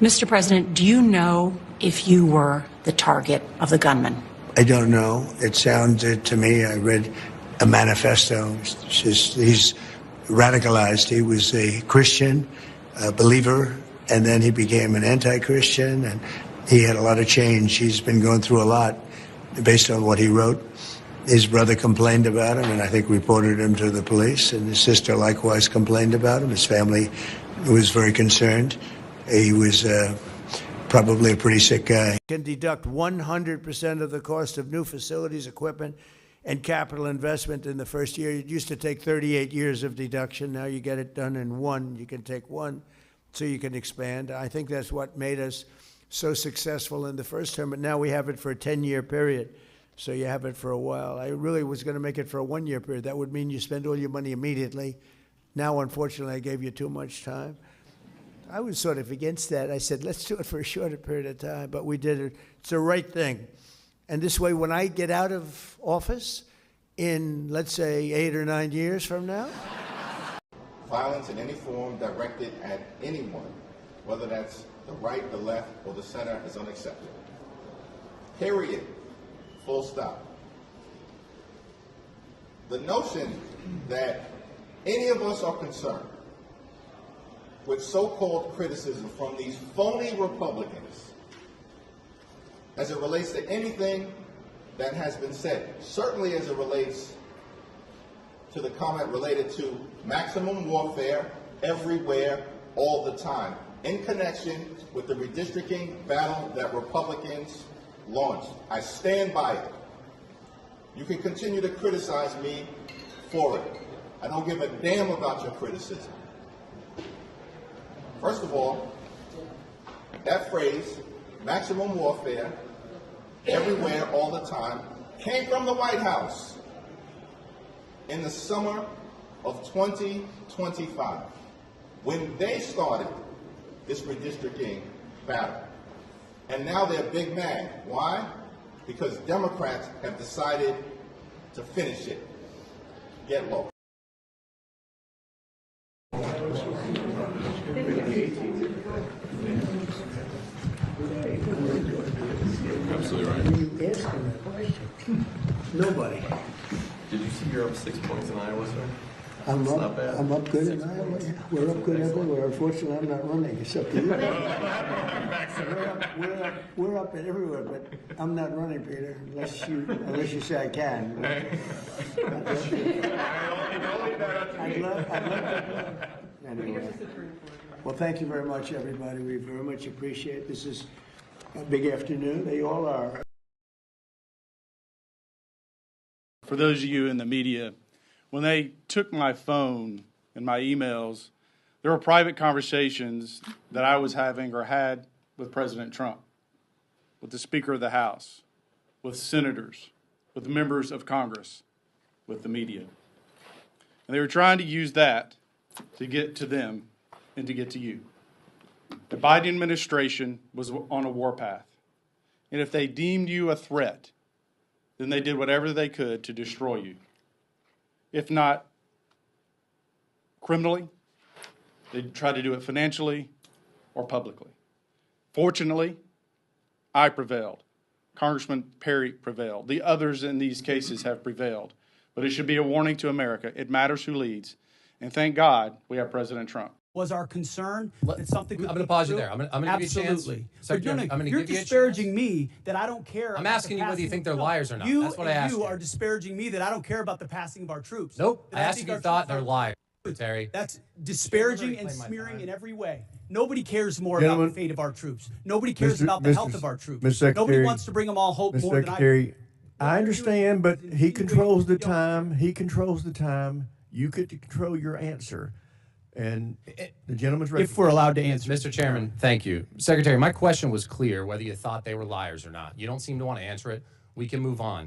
Mr. President, do you know if you were the target of the gunman? I don't know. It sounded to me, I read a manifesto. He's radicalized. He was a Christian, a believer, and then he became an anti-Christian, and he had a lot of change. He's been going through a lot based on what he wrote. His brother complained about him, and I think reported him to the police, and his sister likewise complained about him. His family was very concerned. He was probably a pretty sick guy. Can deduct 100% of the cost of new facilities, equipment, and capital investment in the first year. It used to take 38 years of deduction. Now you get it done in one. You can take one so you can expand. I think that's what made us so successful in the first term, but now we have it for a 10-year period. So you have it for a while. I really was going to make it for a 1-year period. That would mean you spend all your money immediately. Now, unfortunately, I gave you too much time. I was sort of against that. I said, let's do it for a shorter period of time, but we did it. It's the right thing. And this way, when I get out of office in, let's say, 8 or 9 years from now. Violence in any form directed at anyone, whether that's the right, the left, or the center, is unacceptable. Period. Full stop. The notion that any of us are concerned with so-called criticism from these phony Republicans as it relates to anything that has been said, certainly as it relates to the comment related to maximum warfare everywhere, all the time, in connection with the redistricting battle that Republicans launched. I stand by it. You can continue to criticize me for it. I don't give a damn about your criticism. First of all, that phrase, maximum warfare, everywhere, all the time, came from the White House in the summer of 2025, when they started this redistricting battle. And now they're big mad. Why? Because Democrats have decided to finish it. Get low. Absolutely right. You asked him a question. Nobody. Did you see you're up 6 points in Iowa, sir? I'm It's up, not bad. I'm up good in Iowa. We're up good everywhere. Unfortunately, I'm not running. It's up to you. We're up everywhere, but I'm not running, Peter, unless you say I can. I'd love to. Anyway. Well, thank you very much, everybody. We very much appreciate it. This is a big afternoon. They all are. For those of you in the media, when they took my phone and my emails, there were private conversations that I was having or had with President Trump, with the Speaker of the House, with senators, with members of Congress, with the media. And they were trying to use that to get to them and to get to you. The Biden administration was on a warpath. And if they deemed you a threat, then they did whatever they could to destroy you. If not criminally, they tried to do it financially or publicly. Fortunately, I prevailed. Congressman Perry prevailed. The others in these cases have prevailed. But it should be a warning to America. It matters who leads. And thank God we have President Trump. Was our concern that something could I'm going to pause you there. I'm going to give you a chance. Absolutely. Secretary, I'm going to You're give you a disparaging chance. me that I don't care. I'm asking you whether you think they're liars or not. That's what I asked you. You are disparaging me that I don't care about the passing of our troops. Nope. That I asked if you thought they're liars, Terry. That's disparaging and smearing in every way. Nobody cares more about the fate of our troops. Nobody cares about the health of our troops. Nobody wants to bring them all hope more than I. I understand, but he controls the time. He controls the time. You get to control your answer. And the gentleman's ready. If we're allowed to answer. Mr. Chairman, thank you. Secretary, my question was clear, whether you thought they were liars or not. You don't seem to want to answer it. We can move on.